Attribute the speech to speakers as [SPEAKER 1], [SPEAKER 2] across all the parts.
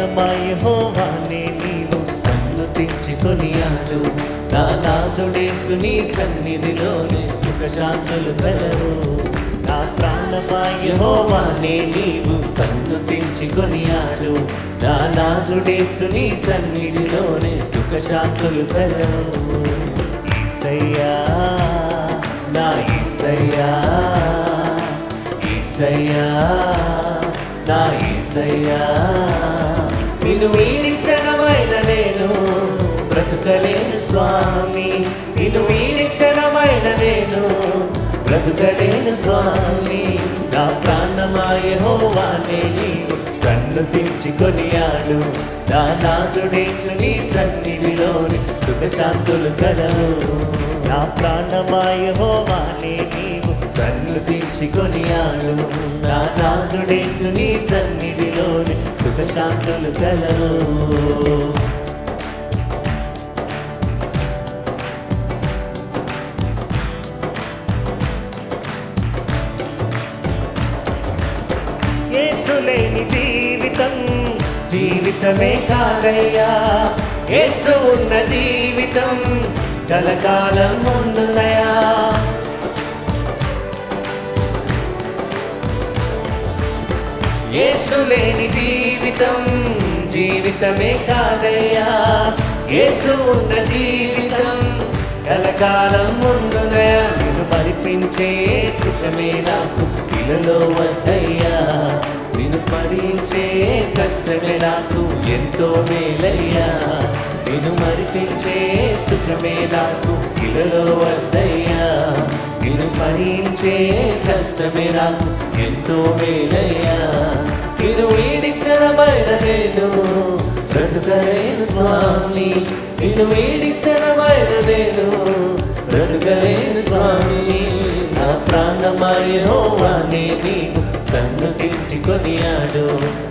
[SPEAKER 1] ప్రాణమా యెహోవానే నీవు సన్నుతించి కొనియాడు. నా నాథుడేసు నీ సన్నిధిలోనే సుఖశాంతులు కలవు. నా ప్రాణమా యెహోవానే నీవు సన్నుతించి కొనియాడు. నా నాథుడేసు నీ సన్నిధిలోనే సుఖశాంతులు కలవు. యేసయ్యా నా యేసయ్యా, యేసయ్యా నా యేసయ్యా, నిన్ను వీడి క్షణమైన నేను బ్రతుకలేను స్వామి. నిన్ను వీడి క్షణమైన నేను బ్రతుకలేను స్వామి. నా ప్రాణమా యెహోవానే నీవు సన్నుతించి కొనియాడు. నా నాథుడేసు నీ సన్నిధిలోని సుఖశాంతులు కలవు. నా ప్రాణమా యెహోవానే నీవు సన్నుతించి కొనియాడు. నా నాథుడేసు నీ సన్నిధిలోని సుఖశాంతులు కలవు. యేసు లేని జీవితం జీవితమే కాదయ్యా. యేసు ఉన్న జీవితం కలకాలం ఉండునయా. యేసు లేని జీవితం జీవితమే కాదయ్యా. యేసు ఉన్న జీవితం కలకాలం ఉండునయా. నిన్ను మరిపించే సుఖమే నాకు ఇలలో వద్దయ్యా. నిన్ను స్మరించే కష్టమే నాకు ఎంతో మేలయ్యా. నిన్ను మరిపించే సుఖమే నాకు ఇలలో వద్దయ్యా. నిన్ను స్మరించే కష్టమే నాకు ఎంతో మేలయ్యా. నిన్ను వీడి క్షణమైన నేను బ్రతుకలేను స్వామి. నిన్ను వీడి క్షణమైన నేను బ్రతుకలేను స్వామి. నా ప్రాణమా యెహోవానే నీవు సన్నుతించి కొనియాడు.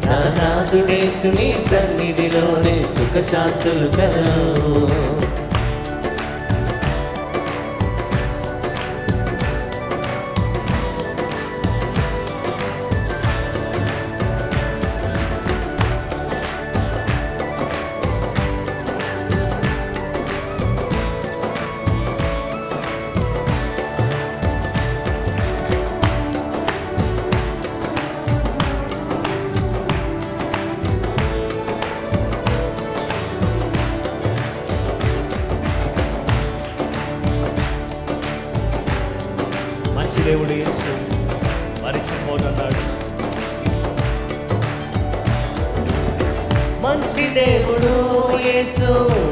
[SPEAKER 1] నా నాథుడేసు నీ సన్నిధిలోనే సుఖశాంతులు కలవు. దేవుడు యేసు మరిచిపోతున్నాడు. మంచి దేవుడు యేసు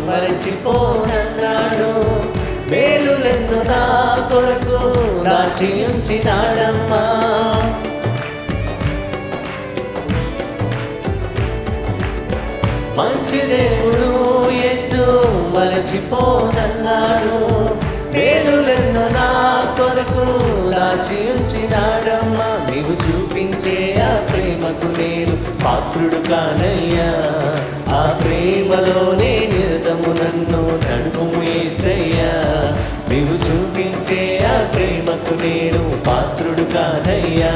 [SPEAKER 1] మరిచిపోనన్నాడు. మేలులెన్ను నా కొరకు దాచి ఉంచినాడమ్మా. మంచి దేవుడు యేసు మరిచిపోనన్నాడు. మేలులెన్ను నా కొరకు దాచి ఉంచినాడమ్మా. నీవు చూపించే ఆ ప్రేమకు నేను పాత్రుడు కానయ్యా. ఆ ప్రేమలోనే నిరతము నన్ను నడుపుము యేసయ్యా. నీవు చూపించే ఆ ప్రేమకు నేను పాత్రుడు కానయ్యా.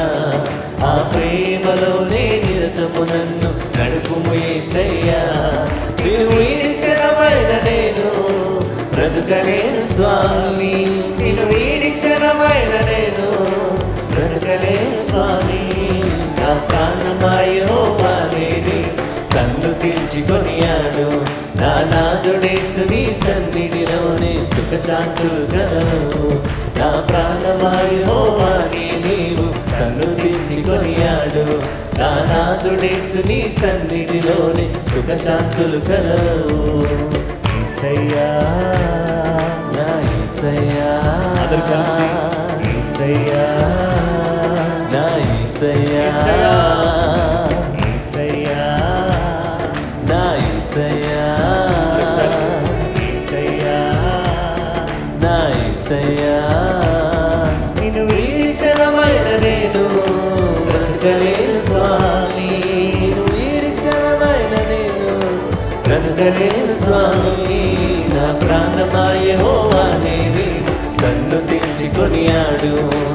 [SPEAKER 1] ఆ ప్రేమలోనే నిరతము నన్ను నడుపుము యేసయ్యా. నీవు వీడి క్షణమైన నేను బ్రతుకలేను స్వామి. నిన్ను వీడి క్షణమైన నేను బ్రతుకలేను స్వామి. నా ప్రాణమా యెహోవానే నీవు సన్నుతించి కొనియాడు. నా నాథుడేసు నీ సన్నిధిలోనే సుఖశాంతులు కలవు. నా ప్రాణమా యెహోవానే నీవు సన్నుతించి కొనియాడు. నా నాథుడేసు నీ సన్నిధిలోనే సుఖశాంతులు కలవు. యేసయ్యా నా యేసయ్యా, అందరూ కలిసి యేసయ్యా నా యేసయ్యా, యేసయ్యా నా యేసయ్యా, యేసయ్యా నా యేసయ్యా. నిన్ను వీడి క్షణమైన నేను బ్రతుకలేను స్వామి. నిన్ను వీడి క్షణమైన నేను బ్రతుకలేను స్వామి. నా ప్రాణమా యెహోవానే నీవు సన్నుతించి కొనియాడు.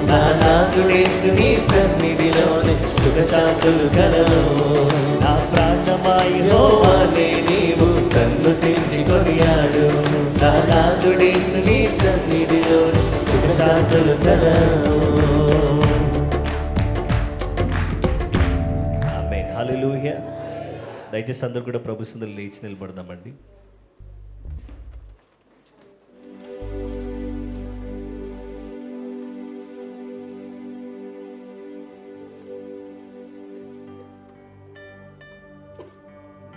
[SPEAKER 1] నా నాథుడేసు నీ సన్నిధిలోనే సుఖశాంతులు కలవు. నా ప్రాణమా యెహోవానే నీవు సన్నుతించి కొనియాడు. నా నాథుడేసు నీ సన్నిధిలో సుఖశాంతులు కలవు. ఆమేన్. హల్లెలూయా. దయచేసి అందరూ కూడా ప్రభు సన్నిధిలో లేచి నిలబడదామండి.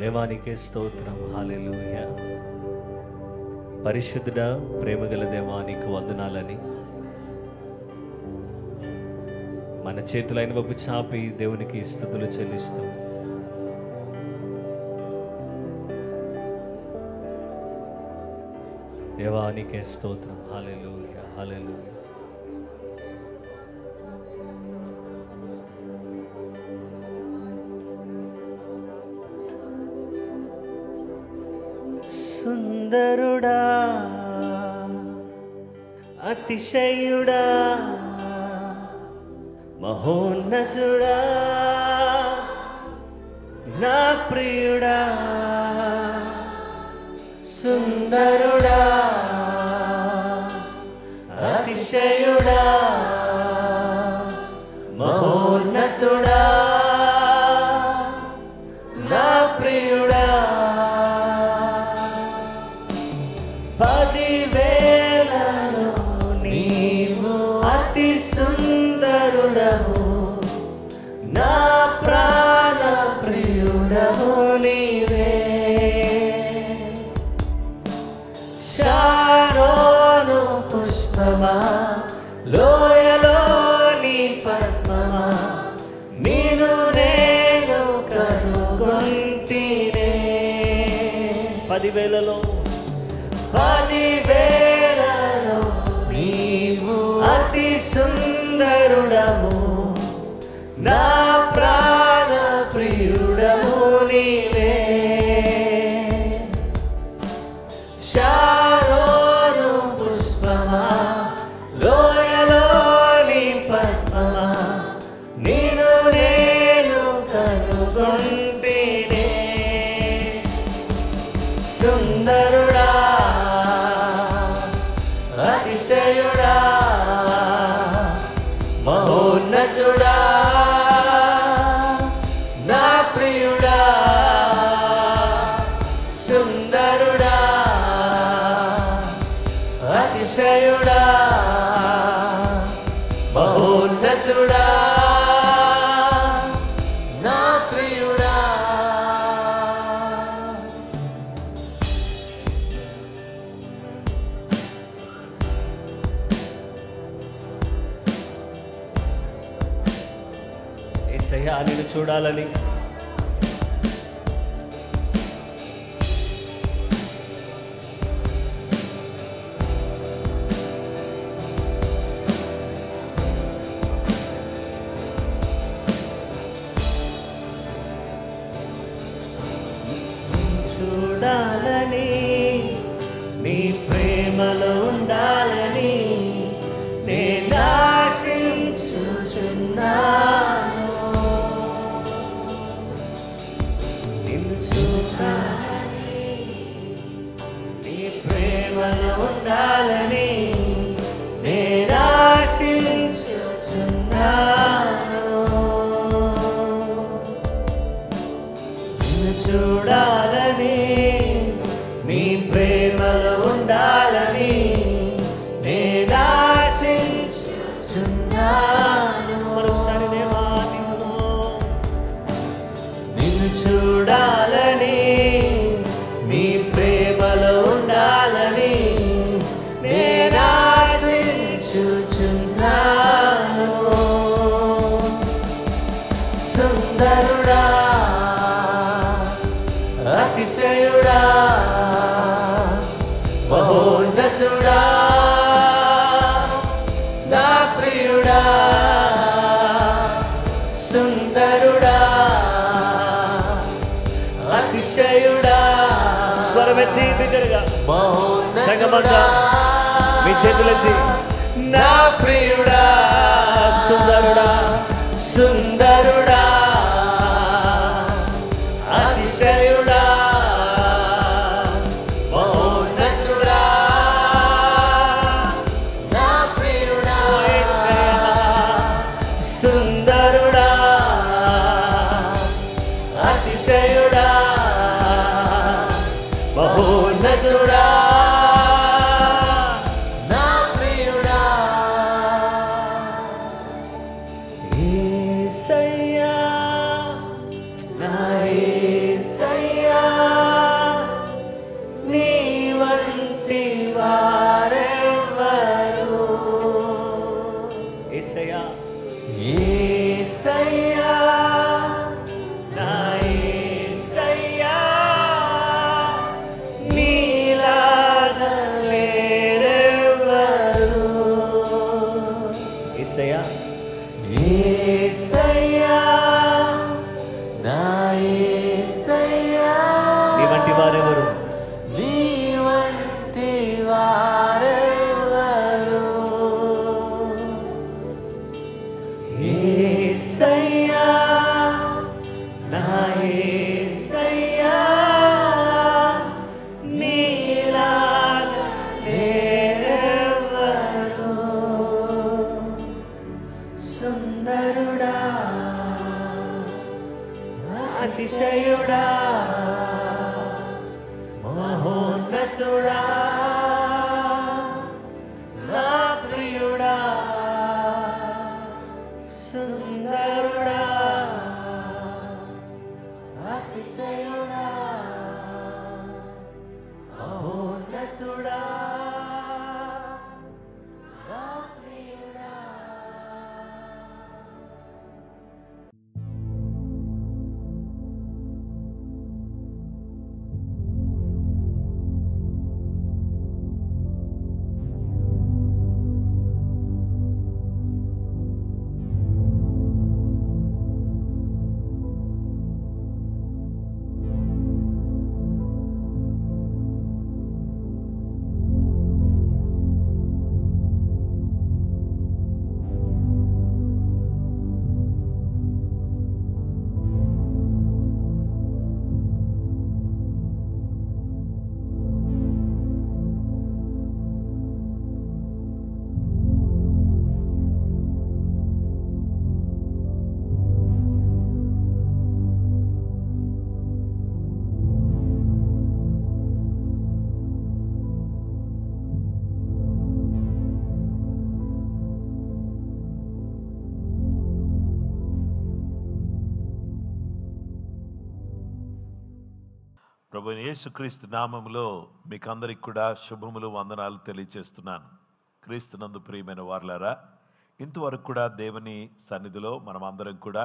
[SPEAKER 1] దేవానికే స్తోత్రం. హల్లెలూయా. పరిశుద్ధుడా, ప్రేమగల దేవానికి వందనాలని మన చేతులైన వైపు చాపి దేవునికి స్తుతులు చెల్లిస్తూ దేవానికే స్తోత్రం. హల్లెలూయా. హల్లెలూయా. సుందరుడా, అతిశయుడా, మహోన్నతుడా, నా ప్రియుడా. సుందరుడా, అతిశయుడా, మహోన్నతుడా, నా ప్రియుడా. 10,000లో నీవు అతి సుందరుడవు, నా ప్రాణ ప్రియుడవు నీవే. శారోను పుష్పమా, లోయలోని పద్మమా, నిన్ను నేను కనుగొంటినే. 10,000లో 10,000లో నీవు అతి సుందరుడవు, నా ప్రాణ ప్రియుడవు నీవే. శారోను పుష్పమా, లోయలోని పద్మమా, నిన్ను నేను కనుగొంటినే. సుందరుడా, అతిశయుడా, మహోన్నతుడా, నా ప్రియుడా. సుందరుడా, అతిశయుడా, మహోన్నతుడా, నా ప్రియుడా. యేసయ్యా, నిన్ను చూడాలని చూడాలని, నీ ప్రేమలో ఉండాలని నేను ఆశించుచున్నాను. నిన్ను చూడాలని, నీ ప్రేమలో ఉండాలని నేను ఆశించుచున్నాను. నిన్ను చూడాలని, నీ ప్రేమలో ఉండాలని నేను ఆశించుచున్నాను. మరోసారి దేవా, నిన్ను చూడాలని, నీ ప్రేమలో ఉండాలని నేను ఆశించుచున్నాను. సుందరుడా, అతిశయుడా, మహోన్నతుడా, నా ప్రియుడా. సుందరుడా, అతిశయుడా, స్వరమెత్తి బిగ్గరగా సంగమంగా మీ చేతులెత్తి, నా ప్రియుడా. సుందరుడా, సుందరుడా, అతిశయుడా, అతిశయుడా మహోన్నతుడా నా ప్రియుడా యేసయ్యా నా యేసయ్యా నీ వంటి వారెవరు యేసయ్యా యేసయ్యా నా యేసయ్యా నీలాగా లేరెవరు యేసయ్యా యేసయ్యా నా యేసయ్యా నీ వంటి వారెవరు నీ వంటి వారెవరు యేసయ్యా నా యేసయ్యా నీలాగా లేరెవరు సుందరుడా అతిశయుడా మహోన్నతుడా నా ప్రియుడా సుందరుడా అతిశయుడా మహోన్నతుడా నా ప్రియుడా.
[SPEAKER 2] ప్రభు యేసుక్రీస్తు నామములో మీకు అందరికి కూడా శుభములు వందనాలు తెలియజేస్తున్నాను. క్రీస్తునందు ప్రియమైన వారలారా, ఇంతవరకు కూడా దేవుని సన్నిధిలో మనం అందరం కూడా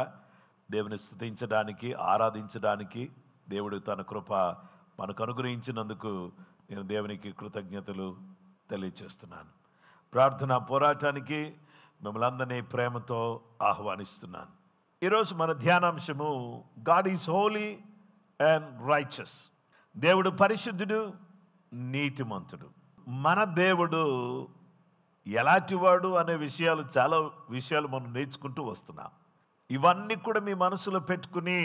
[SPEAKER 2] దేవుని స్తుతించడానికి ఆరాధించడానికి దేవుడు తన కృప మనకు అనుగ్రహించినందుకు నేను దేవునికి కృతజ్ఞతలు తెలియజేస్తున్నాను. ప్రార్థనా పోరాటానికి మిమ్మల్ని అందరినీ ప్రేమతో ఆహ్వానిస్తున్నాను. ఈరోజు మన ధ్యానాంశము God is holy and righteous. దేవుడు పరిశుద్ధుడు, నీతిమంతుడు. మన దేవుడు ఎలాంటివాడు అనే చాలా విషయాలు మనం నేర్చుకుంటూ వస్తున్నాం. ఇవన్నీ కూడా మీ మనసులో పెట్టుకుని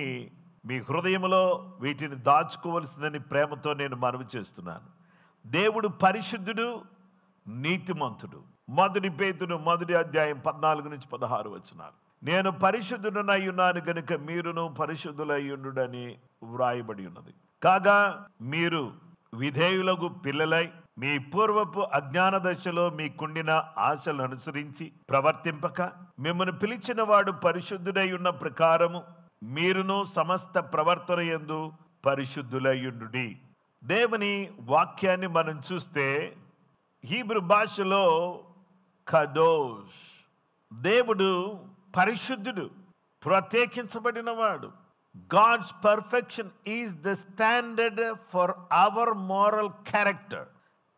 [SPEAKER 2] మీ హృదయంలో వీటిని దాచుకోవలసిందని ప్రేమతో నేను మనవి చేస్తున్నాను. దేవుడు పరిశుద్ధుడు, నీతిమంతుడు. 1 పేతురు 1వ అధ్యాయం 14 నుంచి 16 వచనాలు. నేను పరిశుద్ధుడనై ఉన్నాను గనుక మీరును పరిశుద్ధులై ఉండుడని వ్రాయబడి ఉన్నది. కాగా మీరు విధేయులకు పిల్లలై మీ పూర్వపు అజ్ఞాన దశలో మీకుండిన ఆశలను అనుసరించి ప్రవర్తింపక మిమ్మల్ని పిలిచిన వాడు పరిశుద్ధుడై ఉన్న ప్రకారము మీరును సమస్త ప్రవర్తన యందు పరిశుద్ధులయ్యుండుడి. దేవుని వాక్యాన్ని మనం చూస్తే హీబ్రూ భాషలో కదోష్, దేవుడు పరిశుద్ధుడు, ప్రత్యేకించబడినవాడు. God's perfection is the standard for our moral character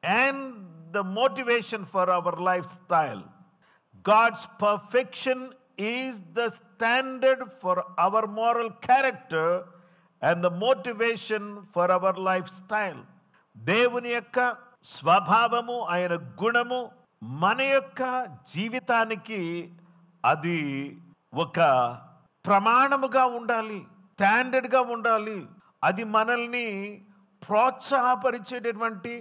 [SPEAKER 2] and the motivation for our lifestyle. God's perfection is the standard for our moral character and the motivation for our lifestyle. దేవుని యొక్క స్వభావము, ఆయన గుణము మన యొక్క జీవితానికి అది ఒక ప్రమాణముగా ఉండాలి, స్టాండర్డ్గా ఉండాలి. అది మనల్ని ప్రోత్సాహపరిచేటటువంటి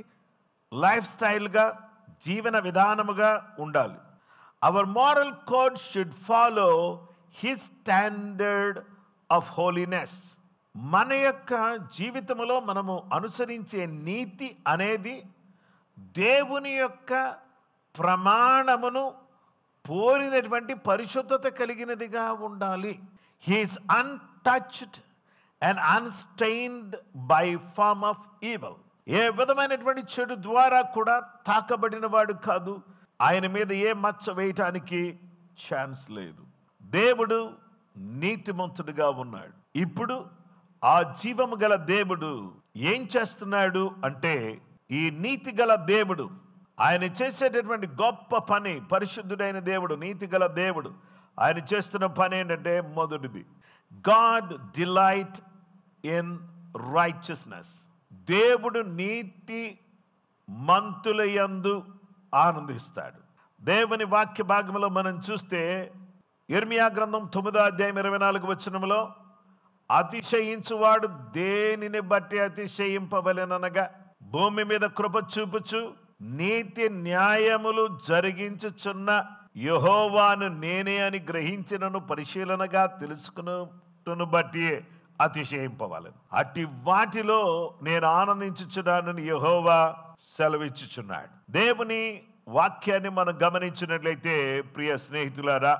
[SPEAKER 2] లైఫ్ స్టైల్గా, జీవన విధానముగా ఉండాలి. Our moral code should follow his standard of holiness. మన యొక్క జీవితంలో మనము అనుసరించే నీతి అనేది దేవుని యొక్క ప్రమాణమును పోలినటువంటి పరిశుద్ధత కలిగినదిగా ఉండాలి. He is untouched and unstained by form of evil. ఏ విధమైనటువంటి చెడు ద్వారా కూడా తాకబడిన వాడు కాదు. ఆయన మీద ఏ మచ్చ వేయటానికి ఛాన్స్ లేదు. దేవుడు నీతిమంతుడిగా ఉన్నాడు. ఇప్పుడు ఆ జీవము గల దేవుడు ఏం చేస్తున్నాడు అంటే, ఈ నీతి గల దేవుడు ఆయన చేసేటటువంటి గొప్ప పని, పరిశుద్ధుడైన దేవుడు, నీతి గల దేవుడు ఆయన చేస్తున్న పని ఏంటంటే, మొదటిది గాడ్ డిలైట్ ఇన్ రైచియస్నెస్. దేవుడు నీతి మంతుల యందు ఆనందిస్తాడు. దేవుని వాక్య భాగంలో మనం చూస్తే యిర్మీయా గ్రంథం 9వ అధ్యాయం 24వ వచనంలో, అతిశయించువాడు దేనిని బట్టి అతిశయింపవలెననగా భూమి మీద కృప చూపుచు నీతి న్యాయములు జరిగించుచున్న యెహోవాను నేనే అని గ్రహించినను పరిశీలనగా తెలుసుకున్నను బట్టి అతిశయింపవాలని. అట్టి వాటిలో నేను ఆనందించుచున్నానని యెహోవా సెలవిచ్చుచున్నాడు. దేవుని వాక్యాన్ని మనం గమనించినట్లయితే ప్రియ స్నేహితులారా,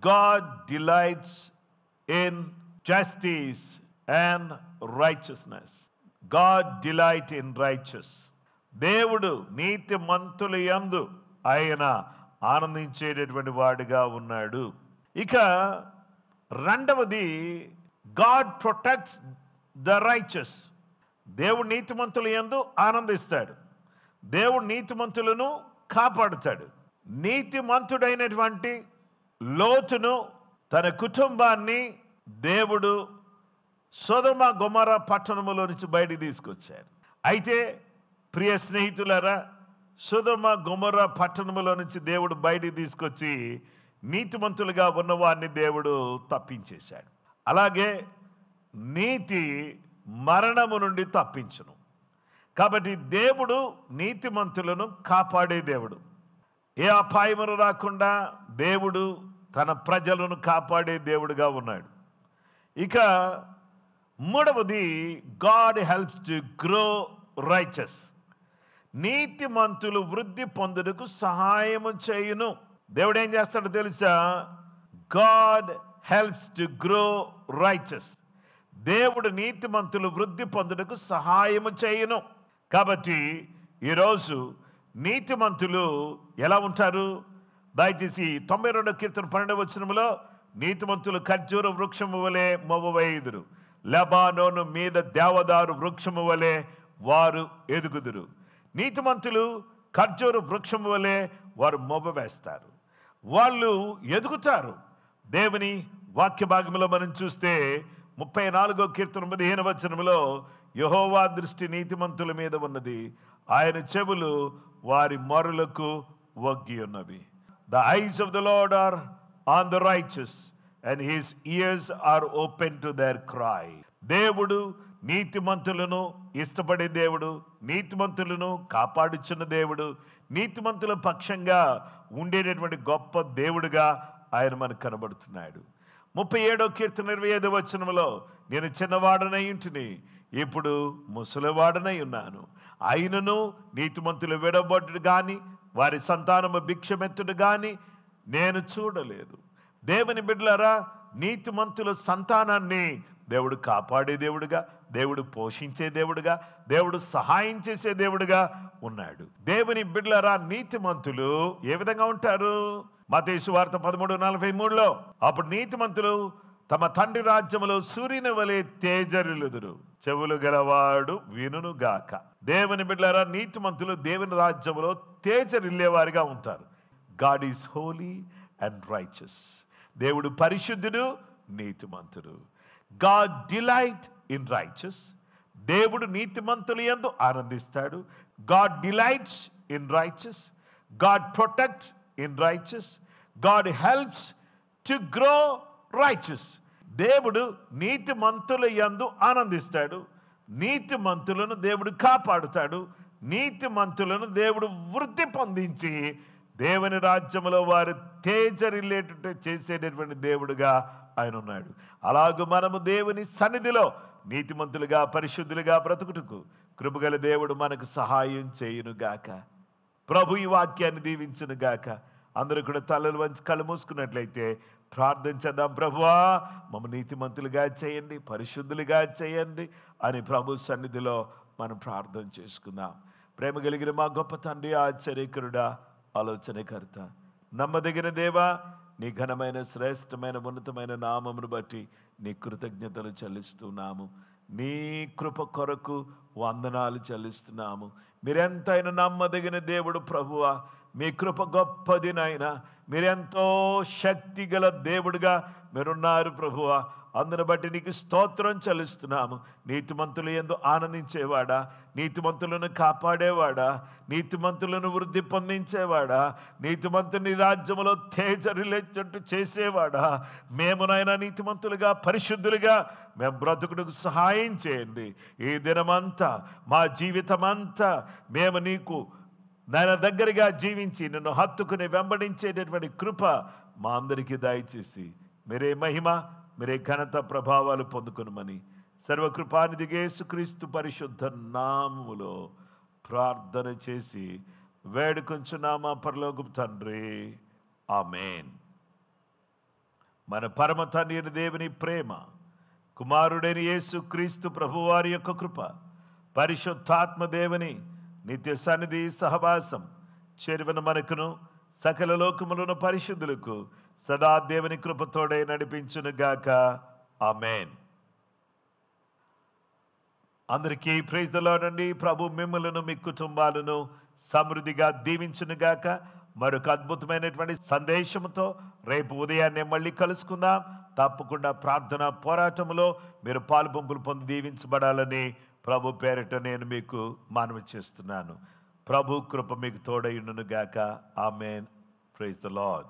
[SPEAKER 2] God delights in justice and righteousness. God delight in righteous. దేవుడు నీతి మంతుల యందు ఆయన ఆనందించేటటువంటి వాడిగా ఉన్నాడు. ఇక రెండవది, గాడ్ ప్రొటెక్ట్స్ ద రైచస్. దేవుడు నీతిమంతుల యందు ఆనందిస్తాడు. దేవుడు నీతిమంతులను కాపాడుతాడు. నీతిమంతుడైనటువంటి లోతును, తన కుటుంబాన్ని దేవుడు సొదొమ గొమొర్రా పట్టణములో నుంచి బయటికి తీసుకొచ్చాడు. అయితే ప్రియ స్నేహితులారా, సొదొమ గొమొర్రా పట్టణములో నుంచి దేవుడు బయటికి తీసుకొచ్చి నీతిమంతులుగా ఉన్నవారిని దేవుడు తప్పించేశాడు. అలాగే నీతి మరణము నుండి తప్పించును. కాబట్టి దేవుడు నీతిమంతులను కాపాడే దేవుడు. ఏ అపాయమును రాకుండా దేవుడు తన ప్రజలను కాపాడే దేవుడుగా ఉన్నాడు. ఇక మూడవది, God helps to grow righteous. నీతిమంతులు వృద్ధి పొందుటకు సహాయము చేయును. దేవుడు ఏం చేస్తాడో తెలుసా? God helps to grow righteous. దేవుడు నీతిమంతులు వృద్ధి పొందుటకు సహాయము చేయును. కాబట్టి ఈరోజు నీతిమంతులు ఎలా ఉంటారు? దయచేసి 92వ కీర్తన 12వ వచనంలో, నీతిమంతులు ఖర్జూర వృక్షము వలె మొవ్వవేయుదురు, లెబానోను మీద దేవదారు వృక్షము వలె వారు ఎదుగుదురు. నీతిమంతులు ఖర్జూర వృక్షము వలె వారు మొవ్వ వేస్తారు, వాళ్ళు ఎదుగుతారు. దేవుని వాక్య భాగంలో మనం చూస్తే 34వ కీర్తన 15వ వచనంలో, యెహోవా దృష్టి నీతిమంతుల మీద ఉన్నది, ఆయన చెవులు వారి మొరలకు వగ్గి ఉన్నవి. The eyes of the Lord are on the righteous and his ears are open to their cry. దేవుడు నీతిమంతులను ఇష్టపడే దేవుడు, నీతిమంతులను కాపాడుచున్న దేవుడు, నీతిమంతుల పక్షంగా ఉండేటటువంటి గొప్ప దేవుడుగా ఆయన మనకు కనబడుతున్నాడు. 37వ కీర్తన 25వ వచనంలో, నేను చిన్నవాడనై ఉంటిని, ఇప్పుడు ముసలివాడనై ఉన్నాను, అయినను నీతిమంతులు విడబొట్టుడు కానీ వారి సంతానము భిక్షమెత్తుడు కానీ నేను చూడలేదు. దేవుని బిడ్డలారా, నీతిమంతుల సంతానాన్ని దేవుడు కాపాడే దేవుడుగా, దేవుడు పోషించే దేవుడుగా, దేవుడు సహాయం చేసే దేవుడుగా ఉన్నాడు. దేవుని బిడ్డలారా, నీతిమంతులు ఏ విధంగా ఉంటారు? మత్తయి సువార్త 13:43లో, అప్పుడు నీతిమంతులు తమ తండ్రి రాజ్యములో సూర్యుని వలె తేజరిల్లుదురు, చెవులు గలవాడు వినును గాక. దేవుని బిడ్డలారా, నీతిమంతులు దేవుని రాజ్యములో తేజరిల్లేవారిగా ఉంటారు. God is holy and righteous. దేవుడు పరిశుద్ధుడు, నీతిమంతుడు. God delight in righteous. దేవుడు నీతిమంతుల యందు ఆనందిస్తాడు. God delights in righteous. God protects in righteous. God helps to grow righteous. దేవుడు నీతిమంతుల యందు ఆనందిస్తాడు. నీతిమంతులను దేవుడు కాపాడుతాడు. నీతిమంతులను దేవుడు వృద్ధి పొందించి దేవుని రాజ్యములో వారు తేజరిల్లేటట్టు చేసేటటువంటి దేవుడుగా ఆయన ఉన్నాడు. అలాగూ మనము దేవుని సన్నిధిలో నీతిమంతులుగా పరిశుద్ధులుగా బ్రతుకుటకు కృపగల దేవుడు మనకు సహాయం చేయునుగాక. ప్రభు ఈ వాక్యాన్ని దీవించునుగాక. అందరూ కూడా తలలు వంచి కళ్ళు మూసుకున్నట్లయితే ప్రార్థన చేద్దాం. ప్రభువా, మమ్మ నీతిమంతులుగా చేయండి, పరిశుద్ధులుగా చేయండి అని ప్రభు సన్నిధిలో మనం ప్రార్థన చేసుకుందాం. ప్రేమ కలిగిన మా గొప్ప తండ్రి, ఆశ్చర్యకరుడా, ఆలోచనకర్త, నమ్మదగిన దేవా, నీ ఘనమైన శ్రేష్టమైన ఉన్నతమైన నామమును బట్టి నీ కృతజ్ఞతలు చెల్లిస్తున్నాము. నీ కృప కొరకు వందనాలు చెల్లిస్తున్నాము. మీరెంతైనా నమ్మదగిన దేవుడు ప్రభువా. మీ కృప గొప్పది నాయనా. మీరెంతో శక్తి గల దేవుడుగా మీరున్నారు ప్రభువా. అందును బట్టి నీకు స్తోత్రం చెల్లిస్తున్నాము. నీతిమంతులు యందు ఆనందించేవాడా, నీతిమంతులను కాపాడేవాడా, నీతిమంతులను వృద్ధి పొందించేవాడా, నీతిమంతుని రాజ్యములో తేజరిల్లేటట్టు చేసేవాడా, మేమునైనా నీతిమంతులుగా పరిశుద్ధులుగా మేము బ్రతుకుటకు సహాయం చేయండి. ఈ దినమంతా మా జీవితమంతా మేము నీకు నాయన దగ్గరగా జీవించి నిన్ను హత్తుకుని వెంబడించేటటువంటి కృప మా అందరికీ దయచేసి మీరే మహిమ, మీరే ఘనత ప్రభావాలు పొందుకొనుమని సర్వకృపానిధి యేసుక్రీస్తు పరిశుద్ధ నామములో ప్రార్థన చేసి వేడుకొంచున్నామా పరలోకపు తండ్రి, ఆమేన్. మన పరమ తండ్రి దేవుని ప్రేమ, కుమారుడైన యేసుక్రీస్తు ప్రభువారి యొక్క కృప, పరిశుద్ధాత్మ దేవుని నిత్య సన్నిధి సహవాసం చేరువన మనకును సకల లోకములను పరిశుద్ధులకు సదా దేవుని కృపతోడే నడిపించునుగాక. ఆమేన్. అందరికీ ప్రైజ్ ది లార్డ్ అండి. ప్రభు మిమ్మలను మీ కుటుంబాలను సమృద్ధిగా దీవించునుగాక. మరొక అద్భుతమైనటువంటి సందేశంతో రేపు ఉదయాన్నే మళ్ళీ కలుసుకుందాం. తప్పకుండా ప్రార్థన పోరాటంలో మీరు పాలుపంపులు పొంది దీవించబడాలని ప్రభు పేరిట నేను మీకు మనవి చేస్తున్నాను. ప్రభు కృప మీకు తోడైయుండును గాక. ఆమేన్. Praise the lord.